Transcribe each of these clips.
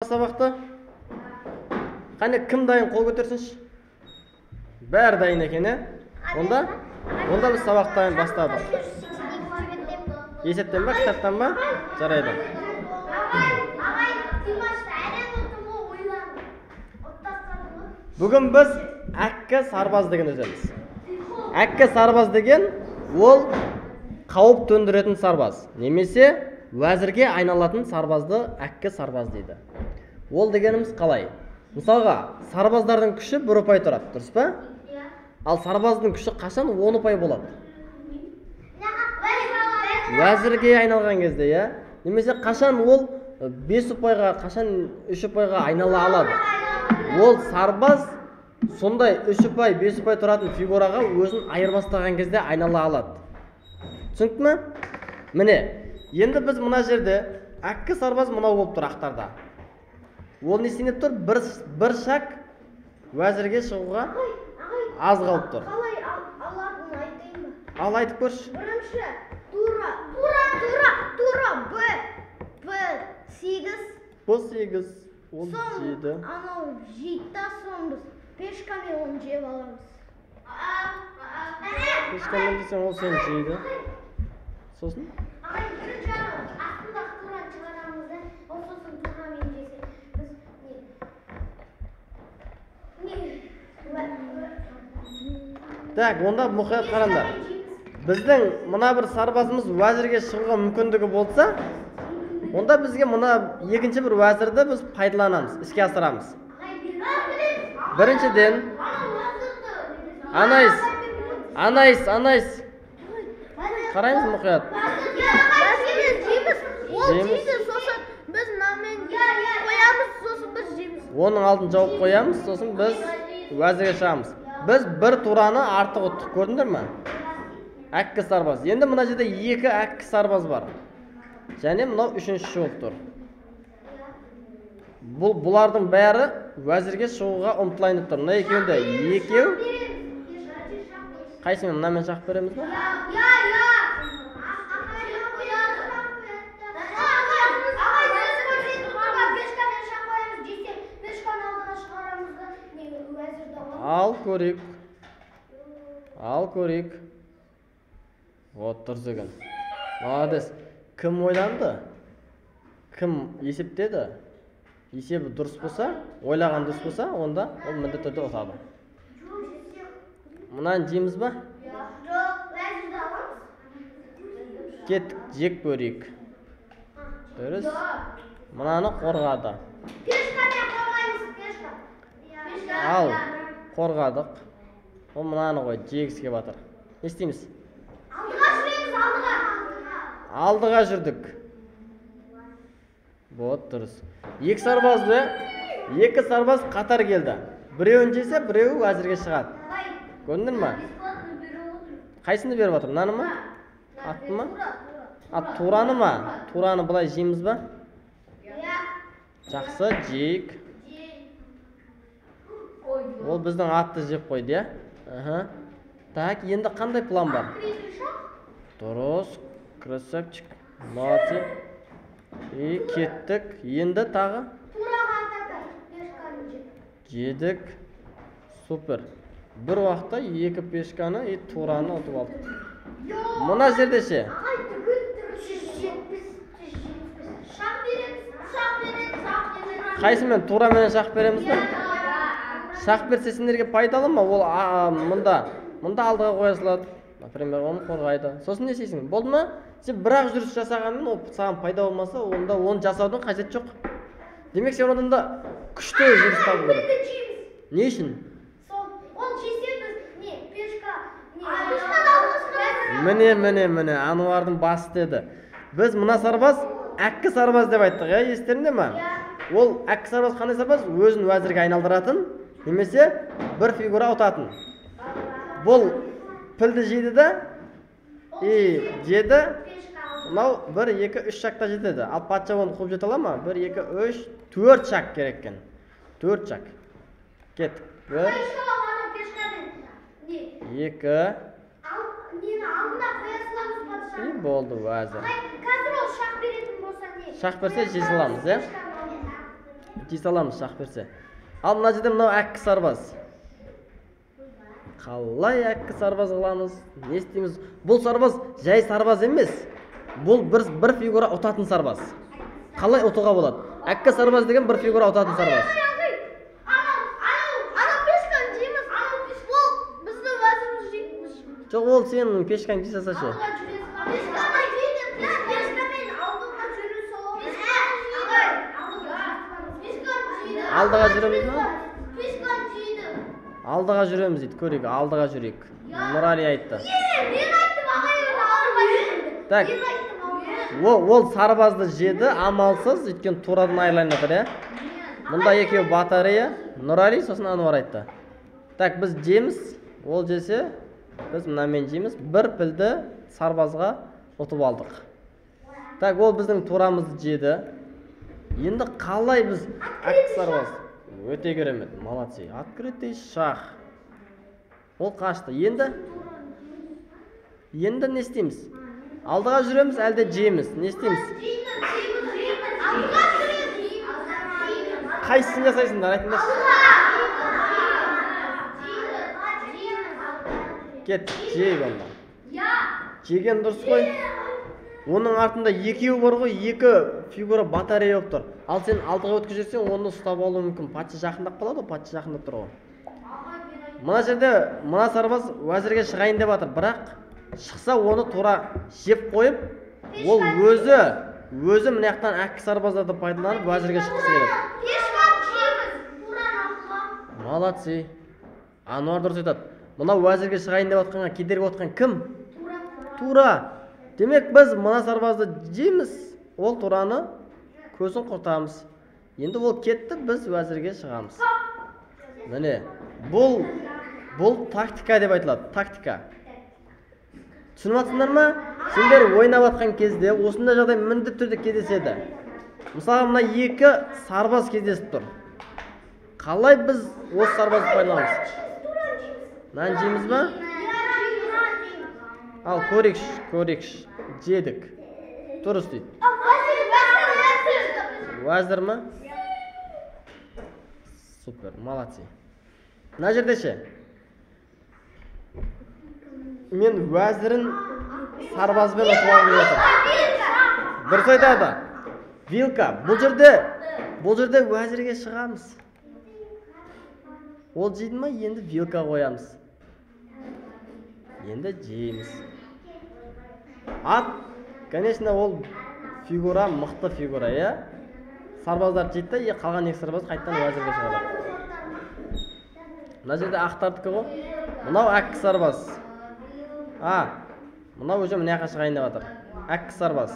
сабақты? Қане кім дайын қол көтерсінші? Бәрі дайын екен, Онда біз сабақтан бастадық. Есептен ба, кітаптан ба? Жарайды. Бүгін біз әккі сарбаз деген өземіз. Әккі сарбаз деген ол қауіп төндіретін сарбаз. Немесе уәзірге айналатын сарбазды әккі сарбаз дейді. Ол дегеніміз қалай? Мысалға, сарбаздардың күші 1 ұпай тұрады, дұрыс па? Ал сарбаздың күші қашан 10 ұпай болады? Уәзірге айналған кезде, Немесе қашан ол 5 ұпайға, қашан 3 ұпайға айнала алады? Ол сарбаз сондай 3 ұпай, 5 ұпай тұратын фигураға өзін айырбастаған кезде айнала алады. Түсінікті ме? Міне, енді біз мына жерде әккі сарбаз мынау болып тұр ақтарда. Ол не істеніп тұр? Бір шак уәзірге шығуға аз қалып тұр. Қалай алатынын айтайын ба? Ал айтып көрші. Бірінші, тура, B8. B8, ол 7. Анау 7-та соң біз пешкамен оны жеп аламыз. Пешкамен десең ол сен жейді. Сосын? Ағай, бірінші астындағы тураны шығарамыз да, ол сосын турамен жесек, біз Так, онда мұқият қараңдар. Біздің мына бір сарбазымыз уәзірге шығуға мүмкіндігі болса, онда бізге мына екінші бір уәзірді біз пайдаланамыз, іске асырамыз. Біріншіден, анайс. Қарайыңыз мұқият. Біз намен қоямыз, сосын біз жейміз. Оның алдын жауып қоямыз, сосын біз уәзірге шығамыз. Біз бір тураны артық ұттық, көрдіңдер ме? Әккі сарбаз. Енді мына жерде 2 әккі сарбаз бар. Және мынау 3-ші болып тұр. Бұлардың бәрі уәзірге шығуға ұмтылайынып тұр. Мына екеуінде екеу. Қайсымен мынамен шақ береміз бе? Ал көрейік. Вот тұрсыгын. Молодец. Кім ойланды? Кім есептеді? Есебі дұрыс болса, ойлаған дұрыс болса, онда ол міндетті түрде ұтады. Мұнан жейміз ба? Кеттік, жек көрейік. Дұрыс. Мұнаны қорғады. Ал, қорғадық. Ол мұнаны қой, жегіске батыр. Не істейміз? Алдыға жүрдік. Вот, дұрыс. Екі сарбаз қатар келді. Біреуін жесе, біреуі уәзірге шығады. Көрдің ме? Қайсыны беріп отыр? Мынаны ма? Атты ма? Тураны ма? Тураны бұлай жейміз ба? Жақсы, жейік. Ол біздің атты жеп қойды, Так, енді қандай план бар? Дұрыс, красавчик, молодцы. И кеттік. Енді тағы? Жедік. Супер. Бір уақытта 2 пешканы и тураны ұтып алдық. Мұна жерде ше? Қайсымен турамен шақ береміз бе? Шақ берсе сендерге пайдалы ма? Ол мұнда алдыға қоясылады. Например, оны қорғайды. Сосын не істейсің? Болды ма? Сен бірақ жүріс жасағанмен, ол саған пайда болмаса, онда оны жасаудың қажет жоқ. Демек, сен онда күшті жүріс табу керек. Не үшін? Ол жесе біз пешка... Міне, Ануардың басы деді. Біз мына сарбаз, әккі сарбаз деп айттық, естерінде ма? Ол әккі сарбаз қандай сарбаз? Өзін уәзірге айналдыратын, немесе бір фигура ұтатын. Бұл пілді жейді да, жеді, мынау 1, 2, 3 шақта жетеді. Ал патша оны қуып жете ала ма? 1, 2, 3, 4 шақ керек екен. 4 шақ. Кеттік. 1, 2. И болды уәзір. Қазір ол шақ беретін болса не? Шақ берсе жей саламыз, жей саламыз шақ берсе. Ал мына жерде мынау әккі сарбаз. Қалай әккі сарбаз қыламыз? Не істейміз? Бұл сарбаз жай сарбаз емес. Бұл бір фигура ұтатын сарбаз. Қалай ұтуға болады? Әккі сарбаз деген бір фигура ұтатын сарбаз. Жоқ, ол сенің пешкаң жей салса ше. Алдыға жүреміз ме? Алдыға жүреміз дейді, көрейік, алдыға жүрейік. Нұрали айтты. Так, ол сарбазды жеді, амалсыз, өйткені турадан айырылайын жатыр, иә? Мұнда екеуі батарея, Нұрали, сосын Ануар айтты. Так, біз жейміз, ол жесе, біз мынамен жейміз, бір пілді сарбазға ұтып алдық. Так, ол біздің турамызды жеді. Енді қалай біз әккі сарбаз? Өте керемет, молодцы. Открытый шах. Ол қашты. Енді не істейміз? Алдыға жүреміз, әлде жейміз? Не істейміз? Қайсысын жасайсыңдар, айтыңдаршы. Кет, жейік онда. Жеген дұрыс қой. Оның артында екеуі бар ғой, екі фигура батарея болып тұр. Ал сен алдыға өткізіп жүрсең, оны ұстап алу мүмкін. Патша жақындап қалады, патша жақындап тұр ғой. Мына жерде мына сарбаз уәзірге шығайын деп жатыр, бірақ шықса оны тура жеп қойып, ол өзі мына жақтан әккі сарбаздарды пайдаланып уәзірге шыққысы келеді. Молодцы. Ануар дұрыс айтады. Мына уәзірге шығайын деп жатқанға кедергі отқан кім? Тура. Демек біз мына сарбазды жейміз, ол тураны көзін құртамыз. Енді ол кетті, біз уәзірге шығамыз. Міне, бұл тактика деп айтылады, тактика. Түсініп жатсыңдар ма? Сендер ойнап жатқан кезде осындай жағдай міндетті түрде кездеседі. Мысалы, мына екі сарбаз кездесіп тұр. Қалай біз осы сарбазды пайдаланамыз? Мынаны жейміз ба? Ал көрейікші, жедік. Дұрыс дейді. Уәзір ма? Супер, молодцы. Мына жерде ше? Мен уәзірін сарбазбен ұтып алып жатыр. Дұрыс айтады. Вилка. Бұл жерде уәзірге шығамыз. Ол жейді ма? Енді вилка қоямыз. Енді жейміз. Ат, конечно, ол фигура, мықты фигура, иә? Сарбаздар жейді, қалған екі сарбаз қайттан уәзірге шығады. Мына жерде ақтардікі ғой. Мынау әккі сарбаз. Мынау өзі мына жаққа шығайын деп жатыр. Әккі сарбаз.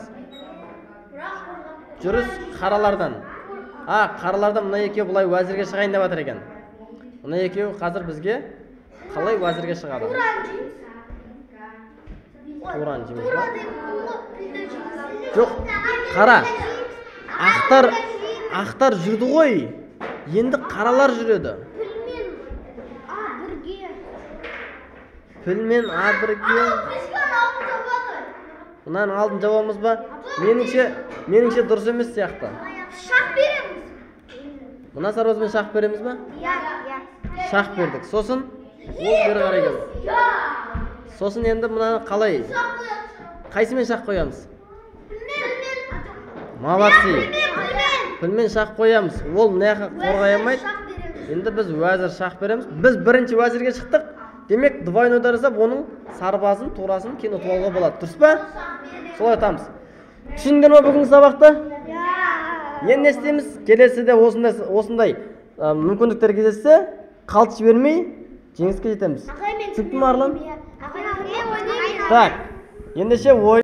Жүріс қаралардан. Қаралардан мына екеу бұлай уәзірге шығайын деп жатыр екен. Мына екеу қазір бізге қалай уәзірге шығады? Туран жейміз ба? Жоқ, қара. Ақтар жүрді ғой. Енді қаралар жүреді. Пілмен А бірге. Мұнан алдын жауамыз ба? Меніңше дұрыс емес сияқты. Шақ береміз. Мұна сарбазбен шақ береміз ба? Шақ бердік. Сосын ол бері қарай келді. Сосын енді мұнаны қалай? Қайсымен шақ қоямыз? Молодцы. Пілмен шақ қоямыз. Ол мына жаққа қорғай алмайды. Енді біз уәзір шақ береміз. Біз бірінші уәзірге шықтық. Демек, двойной удар жасап, оның сарбазын, турасын кейін ұтып алуға болады. Дұрыс па? Солай айтамыз. Түсіндіңдер ме бүгінгі сабақты? Енді не істейміз? Келесіде осындай мүмкіндіктер кездессе, қалт жібермей жеңіске жетеміз. Түсіндің ме, Арлан? Так, ендеше